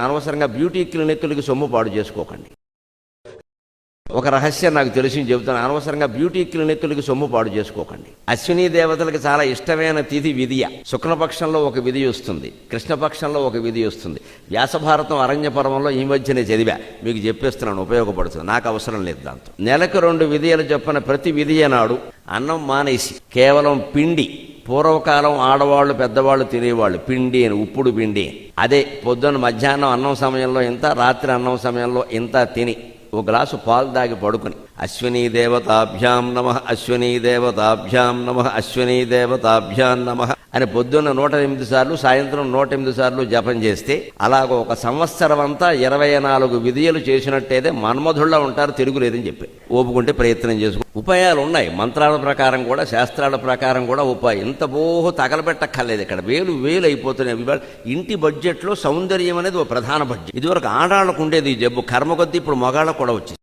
అనవసరంగా బ్యూటీ క్లినిక్లకి సొమ్ము పాడు చేసుకోకండి. ఒక రహస్యం నాకు తెలిసి చెబుతాను, అనవసరంగా బ్యూటీ క్లినిక్లకి సొమ్ము పాడు చేసుకోకండి. అశ్విని దేవతలకు చాలా ఇష్టమైన తిథి విధియ. శుక్లపక్షంలో ఒక విధి వస్తుంది, కృష్ణపక్షంలో ఒక విధి వస్తుంది. వ్యాసభారతం అరణ్య పర్వంలో ఈ మధ్యనే చదివా, మీకు చెప్పేస్తున్నాను, ఉపయోగపడుతుంది. నాకు అవసరం లేదు దాంతో. నెలకు 2 విధియలు చెప్పిన ప్రతి విధియ నాడు అన్నం మానేసి కేవలం పిండి, పూర్వకాలం ఆడవాళ్ళు పెద్దవాళ్ళు తినేవాళ్ళు పిండి అని, ఉప్పుడు పిండి. అదే పొద్దున్న మధ్యాహ్నం అన్నం సమయంలో ఇంత, రాత్రి అన్నం సమయంలో ఇంత తిని ఓ గ్లాసు పాలు దాగి పడుకుని అశ్వినీ దేవతాభ్యాం నమః, అశ్వినీ దేవతాభ్యాం నమః, అశ్వినీ దేవతాభ్యాం నమః అని పొద్దున్న 108 సార్లు, సాయంత్రం 108 సార్లు జపం చేస్తే అలాగ ఒక సంవత్సరం అంతా 24 విధియలు చేసినట్టయితే మన్మధుళ్ళ ఉంటారు, తిరుగులేదని చెప్పి ఓపుకుంటే ప్రయత్నం చేసుకో. ఉపాయాలు ఉన్నాయి, మంత్రాల ప్రకారం కూడా, శాస్త్రాల ప్రకారం కూడా ఉపాయం. ఇంత బోహు తగలబెట్టక్కర్లేదు. ఇక్కడ వేలు అయిపోతున్నాయి. ఇంటి బడ్జెట్లో సౌందర్యం అనేది ఒక ప్రధాన బడ్జెట్. ఇదివరకు ఆడాళ్ళకు ఉండేది ఈ జబ్బు, కర్మ కొద్దీ ఇప్పుడు మగాళ్ళకు కూడా వచ్చింది.